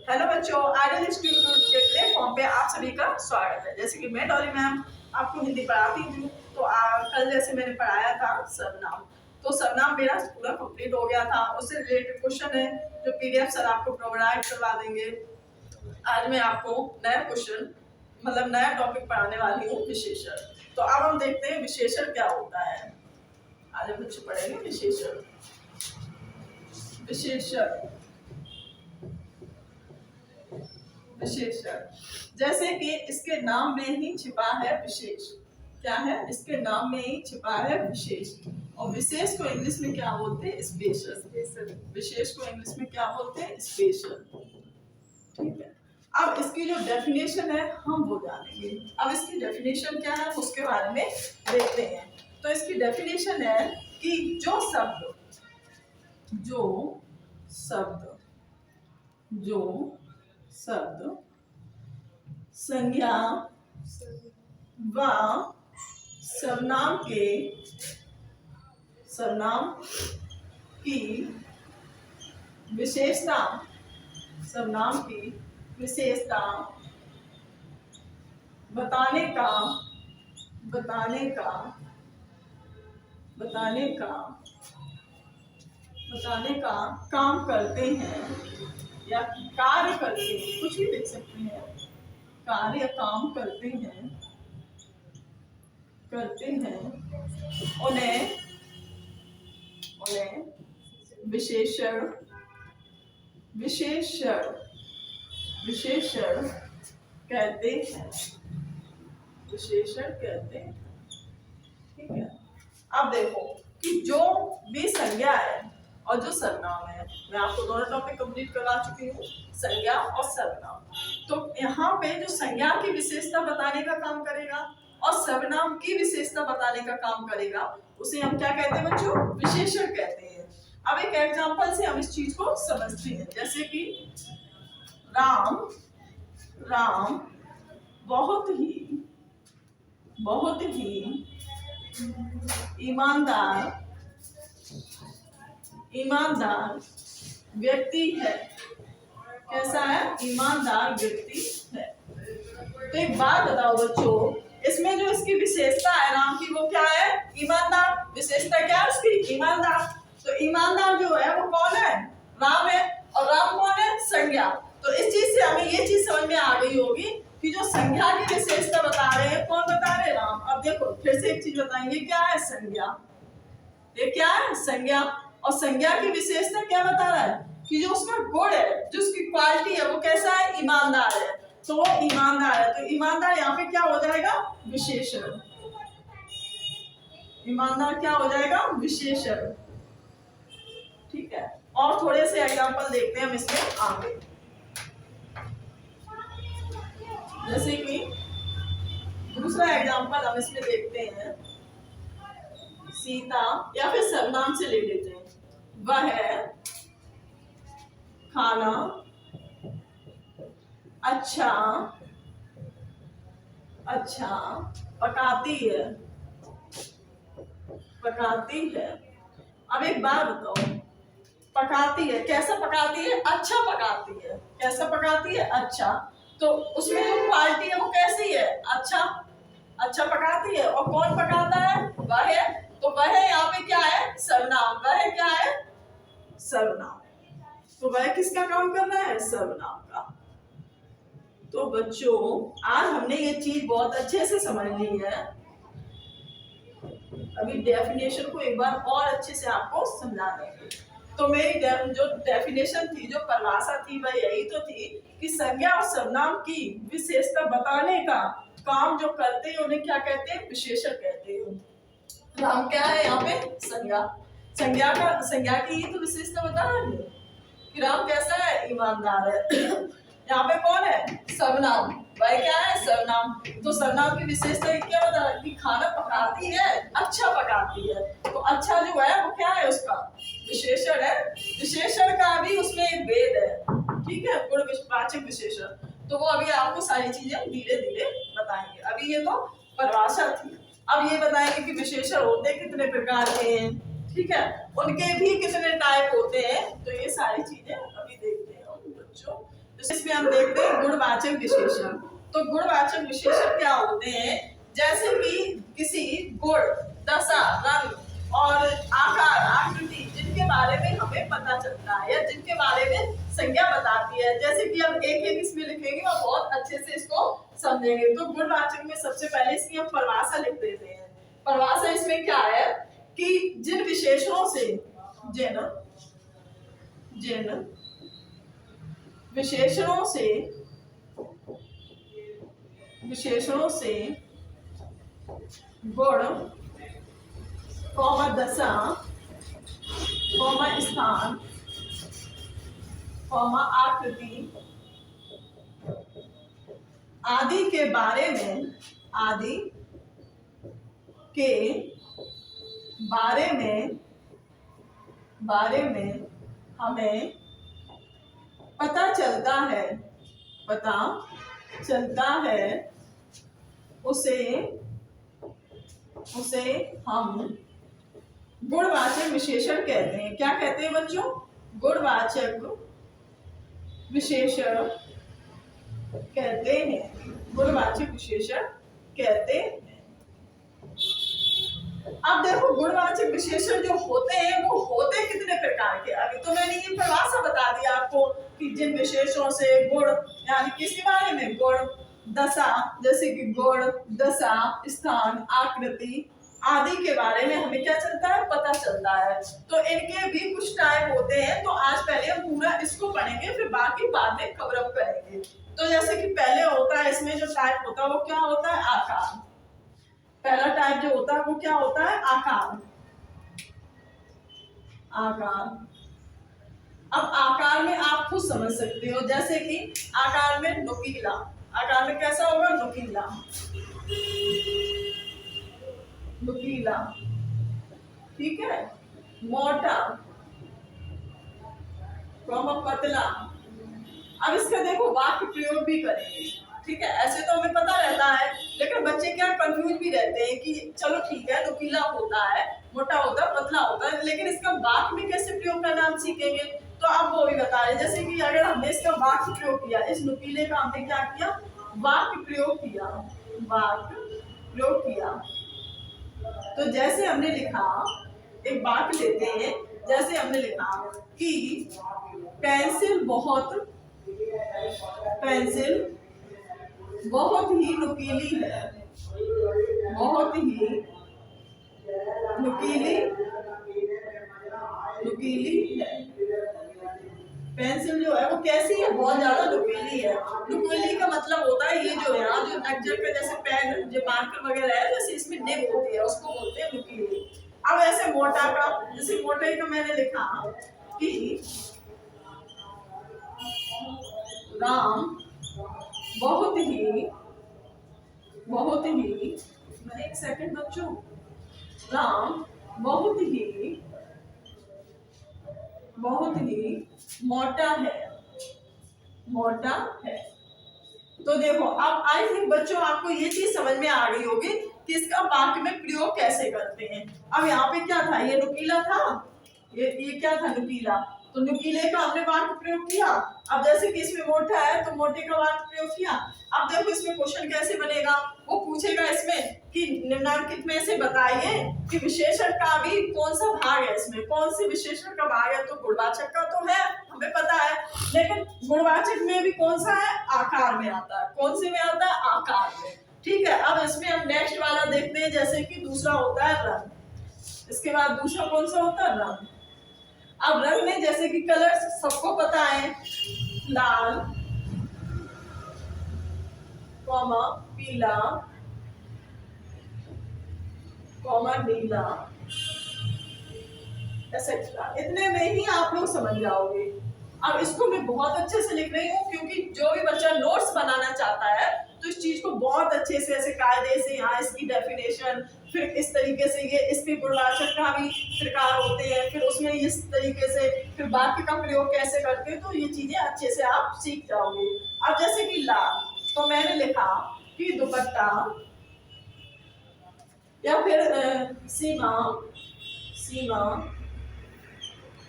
Hello बच्चों, ideal institute के platform पे आप सभी का स्वागत है। जैसे कि मैं डॉली मैम आपको हिंदी पढ़ाती हूँ, तो कल जैसे मैंने पढ़ाया था सर्वनाम, तो सर्वनाम मेरा पूरा कंप्लीट हो गया था। उससे रिलेटेड क्वेश्चन है जो पीडीएफ सर आपको प्रोवाइड करवा देंगे। आज मैं आपको नया क्वेश्चन मतलब नया टॉपिक पढ़ाने वाली हूँ, विशेषण। तो अब हम देखते हैं विशेषण क्या होता है। आज हम बच्चे पढ़ेंगे विशेषण। विशेषण विशेषण जैसे कि इसके नाम में ही छिपा है विशेष। क्या है? इसके नाम में ही छिपा है विशेष। और विशेष को इंग्लिश में क्या बोलते हैं? स्पेशल। विशेष को इंग्लिश में क्या बोलते हैं? स्पेशल। ठीक है, अब इसकी जो डेफिनेशन है हम वो जानेंगे। अब इसकी डेफिनेशन क्या है उसके बारे में देखते हैं। तो इसकी डेफिनेशन है कि जो शब्द संज्ञा व सर्वनाम की विशेषता बताने का काम करते हैं या कार्य करते हैं, कुछ भी लिख सकते हैं। कार्य काम करते हैं उन्हें विशेषण कहते हैं। ठीक है, अब देखो कि जो भी संज्ञा है और जो सर्वनाम है, मैं आपको दोनों टॉपिक कंप्लीट करवा चुकी हूँ, संज्ञा और सर्वनाम। तो यहाँ पे जो संज्ञा की विशेषता बताने का काम करेगा और सर्वनाम की विशेषता बताने का काम करेगा, उसे हम क्या कहते हैं बच्चों? विशेषण कहते हैं। अब एक एग्जांपल से हम इस चीज को समझते हैं। जैसे कि राम बहुत ही ईमानदार व्यक्ति है। कैसा है? ईमानदार व्यक्ति है। तो एक बात बताओ बच्चों, इसमें जो इसकी विशेषता है राम की, वो क्या है? ईमानदार। विशेषता क्या है उसकी? ईमानदार। तो ईमानदार जो है वो कौन है? राम है। और राम कौन है? संज्ञा। तो इस चीज से हमें ये चीज समझ में आ गई होगी कि जो संज्ञा की विशेषता बता रहे हैं, कौन बता रहे हैं? राम। अब देखो फिर से एक चीज बताएंगे, क्या है? संज्ञा। ये क्या है? संज्ञा। और संज्ञा की विशेषता क्या बता रहा है? कि जो उसका गुण है, जो उसकी क्वालिटी है, वो कैसा है? ईमानदार है। तो वो ईमानदार है, तो ईमानदार यहाँ पे क्या हो जाएगा? विशेषण। ईमानदार क्या हो जाएगा? विशेषण। ठीक है, और थोड़े से एग्जांपल देखते हैं हम इसमें आगे। जैसे कि दूसरा एग्जांपल हम इसमें देखते हैं, सीता, या फिर सर्वनाम से ले लेते हैं। वह खाना अच्छा पकाती है। अब एक बात बताओ, पकाती है, कैसा पकाती है? अच्छा पकाती है। कैसा पकाती है? अच्छा। तो उसमें जो क्वालिटी है वो कैसी है? अच्छा पकाती है। और कौन पकाता है? वह। तो वह यहाँ पे क्या है? सर्वनाम। वह क्या है? सर्वनाम। तो वह किसका काम कर रहा है? सर्वनाम का। तो बच्चों आज हमने ये चीज बहुत अच्छे से समझ ली है। अभी डेफिनेशन को एक बार और अच्छे से आपको समझा देंगे। तो मेरी जो डेफिनेशन थी, जो परिभाषा थी, वह यही तो थी कि संज्ञा और सर्वनाम की विशेषता बताने का काम जो करते हैं उन्हें क्या कहते हैं? विशेषण कहते हैं। राम क्या है यहाँ पे? संज्ञा की ही तो विशेषता बता रही है कि राम कैसा है? ईमानदार है। यहाँ पे कौन है? सर्वनाम। वह क्या है? सर्वनाम। तो सर्वनाम की विशेषता क्या बता रहा है? कि खाना पकाती है, अच्छा पकाती है। तो अच्छा जो है वो क्या है? उसका विशेषण है। विशेषण का भी उसमें एक भेद है। ठीक है, गुणवाचक विशेषण। तो वो अभी आपको सारी चीजें धीरे धीरे बताएंगे। अभी ये तो परिभाषा थी। अब ये बताएंगे कि विशेषण होते कितने प्रकार के हैं, ठीक है, उनके भी कितने टाइप होते हैं। तो ये सारी चीजें अभी देखते हैं बच्चों। तो इसमें हम देखते हैं गुणवाचक विशेषण। तो गुणवाचक विशेषण क्या होते हैं? जैसे कि किसी गुण, दशा, रंग और आकार, आकृति जिनके बारे में हमें पता चलता है या जिनके बारे में संज्ञा बताती है। जैसे कि हम एक एक इसमें लिखेंगे और बहुत अच्छे से इसको समझेंगे। तो गुणवाचक में सबसे पहले इसकी हम परिभाषा लिख देते हैं। परिभाषा इसमें क्या है कि जिन विशेषणों से विशेषणों से गुण, दशा, स्थान, आकृति आदि के बारे में हमें पता चलता है उसे हम गुणवाचक विशेषण कहते हैं। क्या कहते हैं बच्चों? गुणवाचक विशेषण कहते हैं। गुणवाचक विशेषण कहते हैं। अब देखो गुणवाचक विशेषण जो होते हैं वो होते कितने प्रकार के। अभी तो मैंने ये परिभाषा बता दी आपको कि जिन विशेषणों से गुण, यानी किसके बारे में? गुण, दशा, जैसे कि गुण, दशा, स्थान, आकृति आदि के बारे में हमें क्या चलता है? पता चलता है। तो इनके भी कुछ टाइप होते हैं। तो आज पहले हम पूरा इसको पढ़ेंगे, फिर बाकी बाद में कवर अप करेंगे। तो जैसे कि पहले होता है, इसमें जो टाइप होता है वो क्या होता है? आकार। पहला टाइप जो होता है वो क्या होता है? आकार। अब आकार में आप खुद समझ सकते हो। जैसे कि आकार में नुकीला, आकार में कैसा होगा? नुकीला, ठीक है। मोटा, पतला। अब इसका देखो वाक्य प्रयोग भी करेंगे, ठीक है। ऐसे तो हमें पता रहता है, लेकिन बच्चे क्या कंफ्यूज भी रहते हैं कि चलो ठीक है, नुकीला होता है, मोटा होता है, पतला होता है, लेकिन इसका वाक्य में कैसे प्रयोग करना हम सीखेंगे। तो आप वो भी बता रहे, जैसे कि अगर हमने इसका वाक्य प्रयोग किया, इस नुकीले का हमने क्या किया? वाक्य प्रयोग किया। तो जैसे हमने लिखा, एक वाक्य लेते हैं। जैसे हमने लिखा कि पेंसिल बहुत ही नुकीली है। बहुत ही नुकीली है। पेंसिल जो है वो कैसी है? बहुत ज्यादा नुकीली है। नुकीली का मतलब होता है ये जो यहाँ जो अक्षर का जैसे पेन जो मार्कर वगैरह है, जैसे इसमें निब होती है, उसको बोलते हैं नुकीली। अब ऐसे मोटा का, जैसे मोटे का मैंने लिखा कि राम बहुत ही एक सेकंड बच्चों, राम बहुत ही मोटा है। तो देखो अब आई थिंक बच्चों आपको ये चीज समझ में आ गई होगी कि इसका वाक्य में प्रयोग कैसे करते हैं। अब यहाँ पे क्या था? ये नुकीला था, ये क्या था? नुकीला। तो नुकीले का हमने वाक्य प्रयोग किया। अब जैसे कि इसमें मोटा है तो मोटे का वाक्य प्रयोग किया। अब देखो इसमें क्वेश्चन कैसे बनेगा? वो पूछेगा इसमें कि निम्नलिखित में से बताइए कि विशेषण का भी कौन सा भाग है, इसमें कौन से विशेषण का भाग है। तो गुणवाचक का तो है, हमें पता है, लेकिन गुणवाचक में भी कौन सा है? आकार में आता है। कौन से में आता है? आकार में, ठीक है। अब इसमें हम नेक्स्ट वाला देखते हैं। जैसे कि दूसरा होता है रंग। इसके बाद दूसरा कौन सा होता है? रंग। अब रंग में जैसे कि कलर सबको पता है, लाल, पीला, नीला, एक्सेट्रा। इतने में ही आप लोग समझ जाओगे। अब इसको मैं बहुत अच्छे से लिख रही हूँ, क्योंकि जो भी बच्चा नोट्स बनाना चाहता है तो इस चीज को बहुत अच्छे से ऐसे कायदे से, यहाँ इसकी डेफिनेशन, फिर इस तरीके से ये इसके गुणवाचक का भी प्रकार होते हैं, फिर उसमें इस तरीके से फिर वाक्य का प्रयोग कैसे करते हैं, तो ये चीजें अच्छे से आप सीख जाओगे। अब जैसे कि लाल, तो मैंने लिखा कि दुपट्टा, या फिर सीमा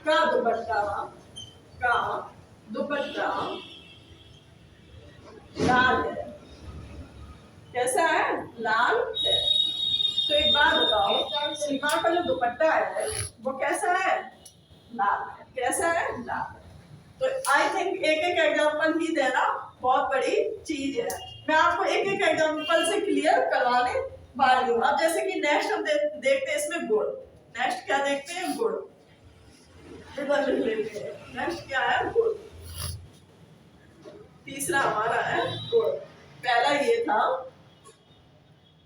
का दुपट्टा लाल है। तो एक बात बताओ, सीमा का जो दुपट्टा है वो कैसा है? लाल है। कैसा है? लाल। तो आई थिंक एक एक एग्जाम्पल ही देना बहुत बड़ी चीज है। मैं आपको एक एक एग्जाम्पल से क्लियर करवाने वाली हूँ। अब जैसे कि नेक्स्ट हम देखते हैं इसमें गुड़। नेक्स्ट क्या देखते हैं? गुड़। नेक्स्ट क्या है? गुड़। तीसरा हमारा है गुड़। पहला ये था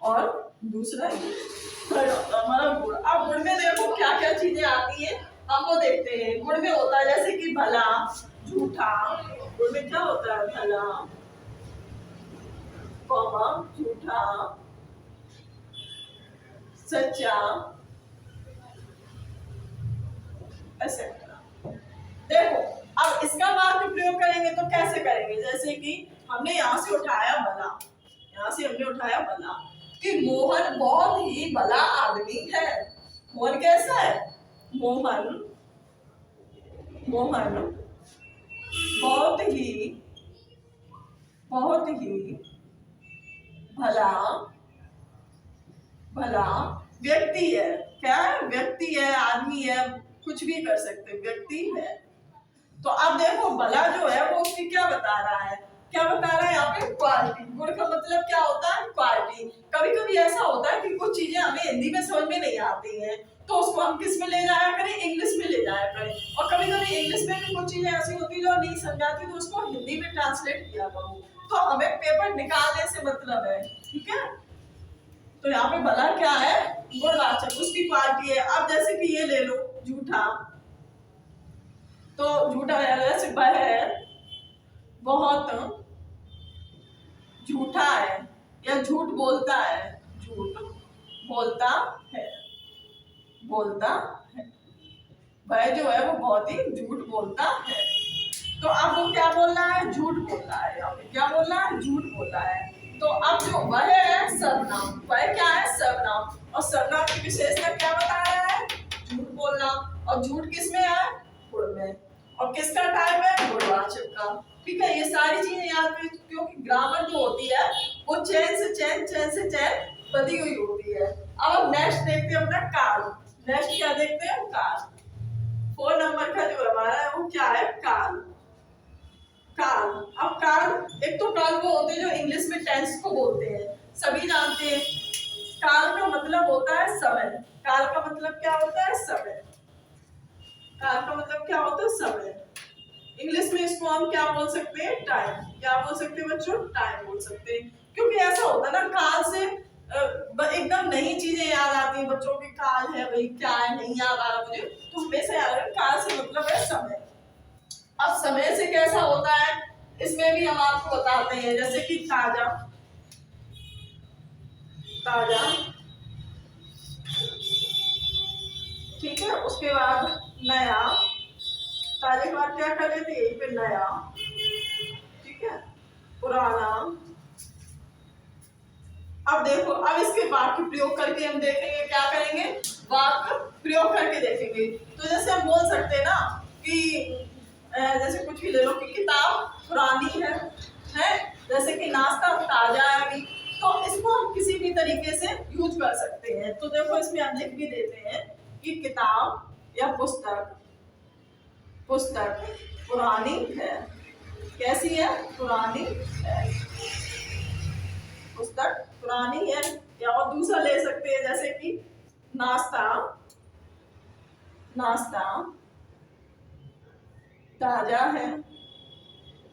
और दूसरा ये हमारा गुड़। अब गुड़ में देखो क्या क्या चीजें आती है, हम वो देखते हैं। गुड़ में होता है जैसे कि भला, झूठा। गुड़ में क्या होता है? भला, कौमा, झूठा, सच्चा, एक्सेट्रा। देखो अब इसका वाक्य प्रयोग करेंगे तो कैसे करेंगे? जैसे कि हमने यहाँ से उठाया भला, यहाँ से हमने उठाया भला कि मोहन बहुत ही भला आदमी है। मोहन कैसा है? मोहन मोहन बहुत ही भला भला व्यक्ति है। क्या है? व्यक्ति है, आदमी है, कुछ भी कर सकते, व्यक्ति है। तो अब देखो भला जो है वो उसकी क्या बता रहा है? क्या बता रहा है यहाँ पे? क्वालिटी। गुड का मतलब क्या होता है? क्वालिटी। कभी कभी ऐसा होता है कि कुछ चीजें हमें हिंदी में समझ में नहीं आती हैं, तो उसको हम किस में ले जाया करें? इंग्लिश में ले जाया करें। और कभी कभी इंग्लिश में भी कुछ चीजें ऐसी होती है जो नहीं समझ आती, तो उसको हिंदी में ट्रांसलेट किया करो। तो हमें पेपर निकालने से मतलब है, ठीक है। तो यहाँ पे भला क्या है? गुणवाचक, उसकी क्वालिटी है। अब जैसे कि ये ले लो झूठा, तो झूठा है बहुत झूठा है या झूठ बोलता है। झूठ बोलता है, बोलता है। वह जो है वो बहुत ही झूठ बोलता है। तो अब वो क्या बोल रहा है? झूठ बोल रहा है। यहाँ पे क्या बोल रहा है? झूठ बोल रहा है। तो अब जो वह है सर्वनाम, वह क्या है? सर्वनाम। और सर्वनाम की विशेषता क्या बता रहा है? झूठ बोलना। और झूठ किसमें है? गुण में। और किसका टाइप है? गुणवाचक का। ठीक है, ये सारी चीजें याद रखिए, क्योंकि ग्रामर जो होती है वो चैन से चैन बधी हुई होती है। अब हम नेक्स्ट देखते हैं अपना काल। नेक्स्ट क्या देखते हैं? काल। 4 नंबर का जो हमारा है वो क्या है? काल। काल। अब काल, एक तो काल वो होते हैं जो इंग्लिश में टेंस को बोलते हैं, सभी जानते हैं। काल का मतलब होता है समय। काल का मतलब क्या होता है? समय। काल का मतलब क्या होता है? समय। इंग्लिश में इसको हम क्या बोल सकते हैं? टाइम। क्या बोल सकते हैं बच्चों? टाइम बोल सकते हैं। क्योंकि ऐसा होता है ना, काल से एकदम नई चीजें याद आती हैं बच्चों की। काल है भाई, क्या है, नहीं याद आ रहा मुझे, तो हमेशा याद रखें काल से मतलब है समय। अब समय से कैसा होता है इसमें भी हम आपको बताते हैं, जैसे कि ताजा, ताजा, ठीक है। उसके बाद नया, ताजे के बाद क्या कर लेते हैं? यहीं पे नया, ठीक है। पुराना। अब देखो, अब इसके वाक्य प्रयोग करके हम देखेंगे, क्या करेंगे? वाक्य प्रयोग करके देखेंगे। तो जैसे हम बोल सकते हैं ना कि जैसे कुछ भी ले लो कि किताब पुरानी है, जैसे कि नाश्ता ताजा है अभी। तो इसको हम किसी भी तरीके से यूज कर सकते हैं। तो देखो इसमें हम लिख भी देते हैं कि किताब या पुस्तक, पुस्तक पुरानी है। कैसी है? पुरानी है। पुस्तक पुरानी है। या और दूसरा ले सकते हैं जैसे कि नाश्ता, नाश्ता ताजा है।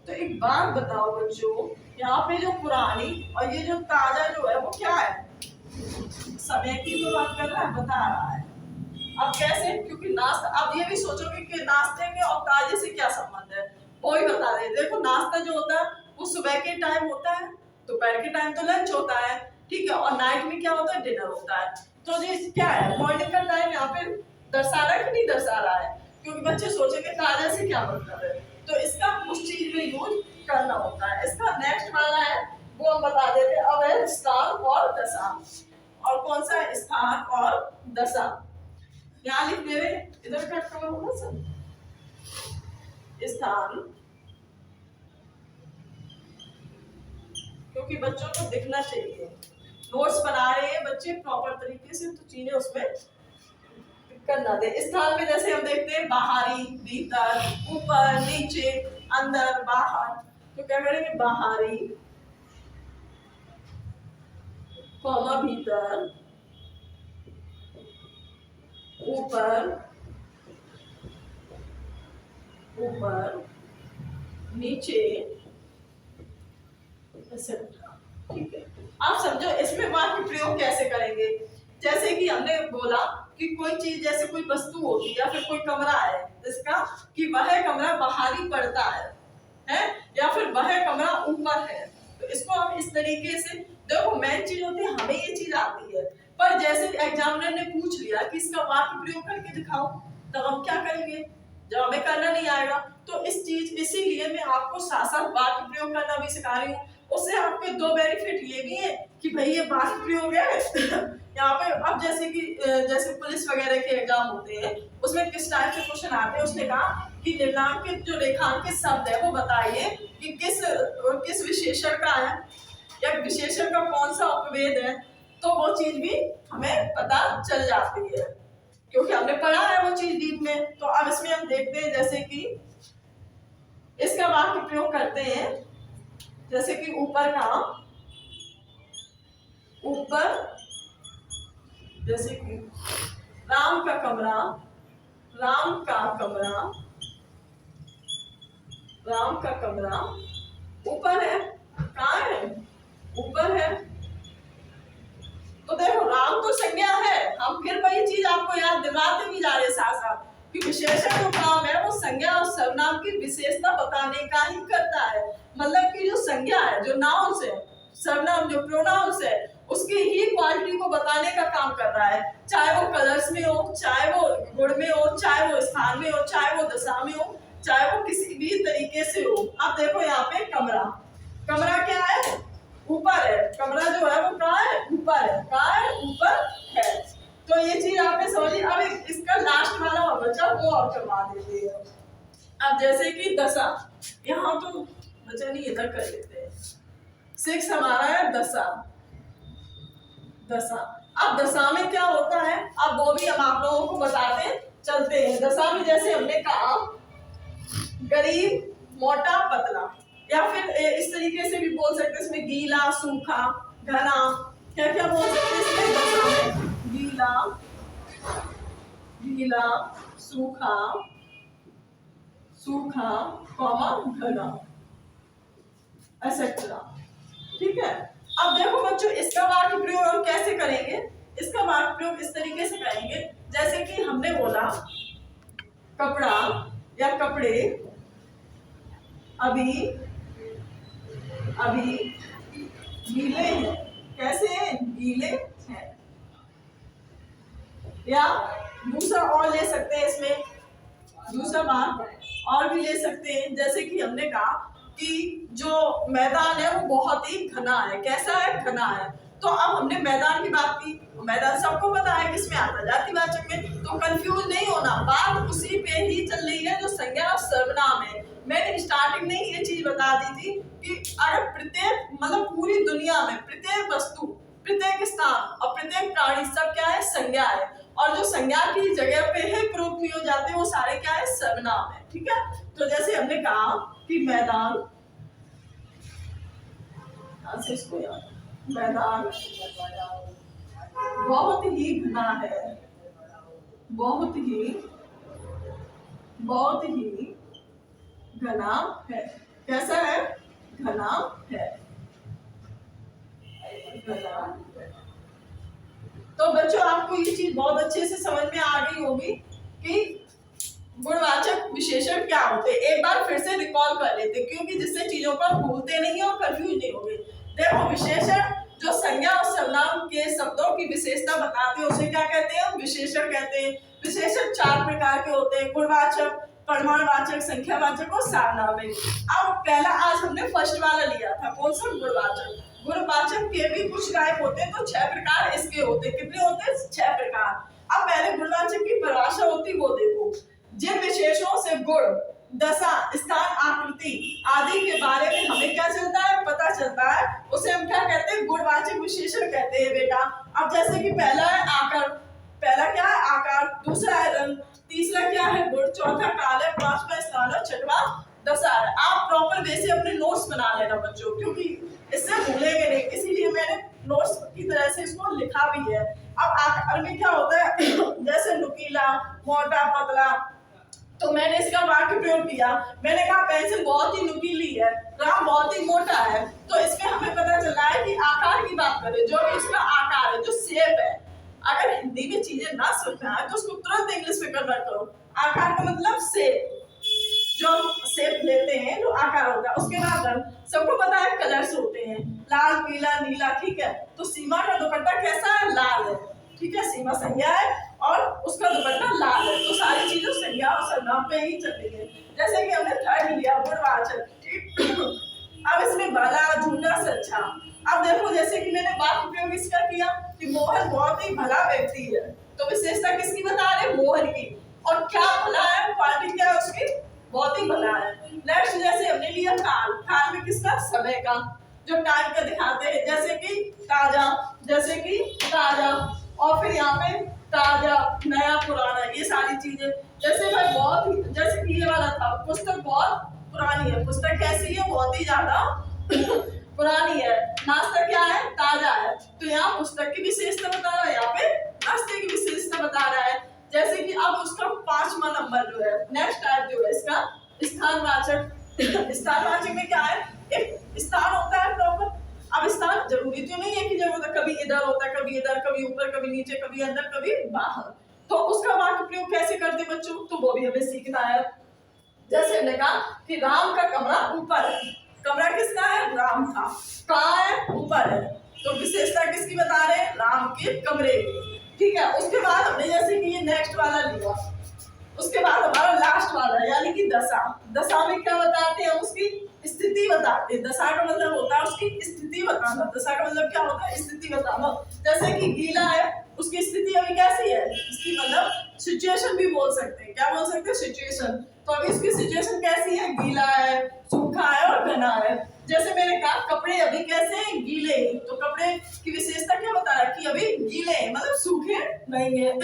तो एक बात बताओ बच्चों, यहाँ पे जो पुरानी और ये जो ताजा जो है वो क्या है? समय की तो बात कर रहा है, बता रहा है। अब कैसे? क्योंकि नाश्ता, अब ये भी सोचोगे कि नाश्ते में और ताजे से क्या संबंध है, वो ही बता दे। देखो नाश्ता जो होता है वो सुबह के टाइम होता है, दोपहर के टाइम तो लंच होता है, ठीक है। और नाइट में क्या होता है? डिनर होता है। तो ये क्या है? मॉर्निंग का टाइम यहाँ पे दर्शा रहा है कि नहीं दर्शा रहा है? क्योंकि बच्चे सोचेंगे ताजा से क्या मतलब है, तो इसका उस चीज में यूज करना होता है। इसका नेक्स्ट वाला है वो हम बता देते हैं। अब है स्थान और दशा। और कौन सा है? स्थान और दशा। यहाँ लिख दे रहे, इधर कट कवर होगा सब। स्थान, क्योंकि बच्चों को दिखना चाहिए, नोट्स बना रहे हैं बच्चे प्रॉपर तरीके से, तो चीजें उसमें करना दे। स्थान में जैसे हम देखते हैं बाहरी, भीतर, ऊपर, नीचे, अंदर, बाहर, तो क्या करेंगे बाहरी कॉमा भीतर, ऊपर, ऊपर, नीचे, एक्सेट्रा। ठीक है, आप समझो इसमें वाक्य प्रयोग कैसे करेंगे। जैसे कि हमने बोला कि कोई चीज जैसे कोई वस्तु होगी या फिर कोई कमरा है जिसका कि वह कमरा बाहरी पड़ता है या फिर वह कमरा ऊपर है, तो इसको हम इस तरीके से देखो। मेन चीज होती है हमें ये चीज आती है, पर जैसे एग्जामिनर ने पूछ लिया कि इसका वाक्य प्रयोग करके दिखाओ, तब हम क्या करेंगे जब हमें करना नहीं आएगा। तो इस चीज इसीलिए मैं आपको साथ साथ वाक्य प्रयोग करना भी सिखा रही हूँ। उससे आपके दो बेनिफिट ये भी है कि भाई ये वाक्य प्रयोग है यहाँ पे। अब जैसे कि जैसे पुलिस वगैरह के एग्जाम होते हैं उसमें किस टाइप से क्वेश्चन आते हैं, उसने कहा कि निर्णांकित जो रेखांकित शब्द है वो बताइए कि किस विशेषण का है या विशेषण का कौन सा उपवेद है, तो वो चीज भी हमें पता चल जाती है क्योंकि हमने पढ़ा है वो चीज डीप में। तो अब इसमें हम देखते हैं जैसे कि इसका वाक्य प्रयोग करते हैं, जैसे कि ऊपर का ऊपर, जैसे कि राम का कमरा, राम का कमरा, राम का कमरा ऊपर है। कहाँ है ऊपर है। तो देखो राम तो संज्ञा है, हम फिर वही चीज आपको याद दिलाते भी जा रहे साथ साथ कि विशेषण जो काम है वो संज्ञा और सर्वनाम की विशेषता बताने का ही करता है। मतलब कि जो संज्ञा है जो नाउन्स है, सर्वनाम जो प्रोनाउंस है उसकी ही क्वालिटी को बताने का काम कर रहा है, चाहे वो कलर्स में हो, चाहे वो गुण में हो, चाहे वो स्थान में हो, चाहे वो दशा में हो, चाहे वो किसी भी तरीके से हो। अब देखो यहाँ पे कमरा, कमरा क्या है ऊपर है, कमरा जो है वो कहाँ है ऊपर है, कहाँ है ऊपर है। तो ये चीज आपने समझी। अब इसका लास्ट वाला बचा वो और करवा देते हैं। अब जैसे कि दशा, यहाँ तो बचा नहीं, इधर कर लेते हैं। 6 हमारा है दशा, दशा। अब दशा में क्या होता है अब वो भी हम आप लोगों को बताते चलते हैं। दशा में जैसे हमने कहा गरीब, मोटा, पतला, या फिर इस तरीके से भी बोल सकते हैं इसमें गीला, सूखा, घना, क्या क्या बोल सकते हैं इसमें दशा में, गीला, गीला, सूखा, सूखा, कॉमा, घना, एक्सेट्रा। ठीक है, अब देखो बच्चों इसका वाक्य प्रयोग हम कैसे करेंगे। इसका वाक्य प्रयोग इस तरीके से करेंगे जैसे कि हमने बोला कपड़ा या कपड़े अभी अभी गीले हैं। कैसे गीले हैं। या दूसरा और ले सकते हैं इसमें, दूसरा बात और भी ले सकते हैं जैसे कि हमने कहा कि जो मैदान है वो बहुत ही घना है। कैसा है घना है। तो अब हमने मैदान की बात की, मैदान सबको पता है किसमें आता है जातिवाचक में, तो कंफ्यूज नहीं होना, बात उसी पे ही चल रही है जो संज्ञा और सर्वनाम है। मैंने स्टार्टिंग में ही ये चीज बता दी थी कि अगर प्रत्येक मतलब पूरी दुनिया में प्रत्येक वस्तु, प्रत्येक स्थान और प्रत्येक प्राणी सब क्या है संज्ञा है, और जो संज्ञा की जगह पे है प्रयोग किए जाते हैं वो सारे क्या है सर्वनाम है। ठीक है, तो जैसे हमने कहा कि मैदान, इसको याद, मैदान बहुत ही घना है, बहुत ही घना है। कैसा है घना है, घना है। तो बच्चों आपको ये चीज बहुत अच्छे से समझ में आ गई होगी कि गुणवाचक विशेषण क्या होते हैं। एक बार फिर से रिकॉल कर लेते क्योंकि जिससे चीजों को भूलते नहीं और कंफ्यूज नहीं होंगे। देखो विशेषण जो संज्ञा और सर्वनाम के शब्दों की विशेषता बताते हैं उसे क्या कहते हैं, विशेषण कहते हैं। विशेषण 4 प्रकार के होते हैं, गुणवाचक, परिमाणवाचक, संख्यावाचक और सारनामिक। अब पहला आज हमने फर्स्ट वाला लिया था, कौन सा गुणवाचक। गुणवाचक के भी कुछ टाइप होते हैं, तो 6 प्रकार इसके होते हैं। कितने होते हैं 6 प्रकार। अब पहले गुणवाचक की परिभाषा होती वो देखो, जिन विशेषणों से गुण, दशा, स्थान, आकृति आदि के बारे में हमें क्या चलता है पता चलता है उसे हम क्या कहते हैं गुणवाचक विशेषण कहते हैं बेटा। अब जैसे कि पहला है आकार, पहला क्या है आकार, दूसरा है रंग, तीसरा क्या है गुण, चौथा काल है, पांचवा स्थान है, छठवा दशा है। आप प्रॉपर वे से अपने नोट्स बना लेना बच्चों, क्योंकि इससे भूलेंगे नहीं, इसीलिए मैंने नोट्स की तरह से इसको लिखा भी है। अब आकार में क्या होता है जैसे नुकीला, मोटा, पतला, तो मैंने इसका वाक्य प्रयोग किया। मैंने कहा पेंसिल बहुत ही नुकीली है, राम बहुत ही मोटा है। तो इसमें हमें पता चला है कि आकार की बात करें, जो भी इसका आकार है, जो शेप है, अगर हिंदी में चीजें ना समझ में आए तो उसको तुरंत इंग्लिश में कन्वर्ट करो। आकार का मतलब शेप, जो शेप लेते हैं जो आकार होता है। उसके बाद रंग, सबको पता है कलर्स होते हैं, लाल, पीला, नीला, ठीक है। तो सीमा का दुपट्टा कैसा है, लाल है, ठीक है, सीमा संज्ञा है और उसका दुपट्टा लाल है। तो सारी चीजें संज्ञा और सर्वनाम पे ही चलेंगे। जैसे कि हमने थर्ड लिया गुणवाचक, ठीक। अब इसमें भला, झूठा, सच्चा। अब देखो जैसे कि मैंने वाक्य प्रयोग इसका किया कि मोहन बहुत ही भला व्यक्ति है, तो विशेषता किसकी बता रहे, मोहन की। और क्या भला है, क्वालिटी क्या है उसकी, बहुत ही भला है। नेक्स्ट जैसे हमने लिया काल, काल में किसका, समय का, जो टाइम का दिखाते हैं, जैसे कि ताजा, जैसे कि ताजा, और फिर यहाँ पे ताजा, नया, पुराना, ये सारी चीजें। जैसे भाई बहुत ही, जैसे कि ये वाला था, पुस्तक बहुत पुरानी है, पुस्तक कैसी है, बहुत ही ज्यादा पुरानी है। नाश्ता क्या है, ताजा है। तो यहाँ पुस्तक की विशेषता बता रहा है, यहाँ पे नाश्ते की विशेषता बता रहा है। जैसे कि अब उसका 5वां नंबर जो है, नेक्स्ट टाइप जो है इसका स्थानवाचक। स्थानवाचक में क्या है, एक स्थान होता है प्रॉपर। अब स्थान जरूरी तो नहीं है कि जब होता कभी इधर होता है, कभी इधर, कभी ऊपर, कभी नीचे, कभी अंदर, कभी बाहर। तो उसका वाक्य प्रयोग कैसे करते बच्चों, तो वो भी हमें सीखना है। जैसे हमने कहा कि राम का कमरा ऊपर है, कमरा किसका है, राम का, कहाँ है, ऊपर है। तो विशेषता किसकी बता रहे हैं, राम के कमरे की, ठीक है। उसके बाद हमने जैसे कि ये नेक्स्ट वाला लिया, उसके बाद हमारा लास्ट वाला यानी कि दशा। दशा में क्या बताते हैं, उसकी स्थिति बताते हैं। दशा का मतलब होता है उसकी स्थिति बताना, दशा का मतलब क्या होता है, स्थिति बताना। जैसे कि गीला है, उसकी स्थिति अभी कैसी है, इसकी मतलब सिचुएशन भी बोल सकते हैं, क्या बोल सकते हैं, सिचुएशन। तो अभी इसकी सिचुएशन कैसी है, गीला है, सूखा है और घना है। जैसे मैंने कहा कपड़े अभी कैसे हैं, गीले, तो कपड़े की विशेषता क्या बता रहा है कि अभी गीले हैं, मतलब सूखे नहीं है।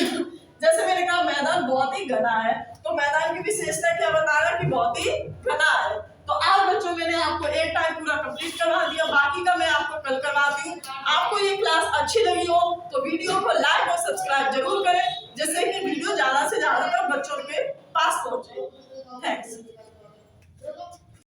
जैसे मैंने कहा मैदान बहुत ही घना है, तो मैदान की विशेषता क्या बता रहा है कि बहुत ही घना है। तो आज बच्चों मैंने आपको एक टाइम पूरा कंप्लीट करवा दिया, बाकी का मैं आपको कल करवाती हूँ। आपको ये क्लास अच्छी लगी हो तो वीडियो को लाइक और सब्सक्राइब जरूर करें, जिससे कि वीडियो ज्यादा से ज्यादा तक बच्चों के पास पहुंचे। थैंक्स।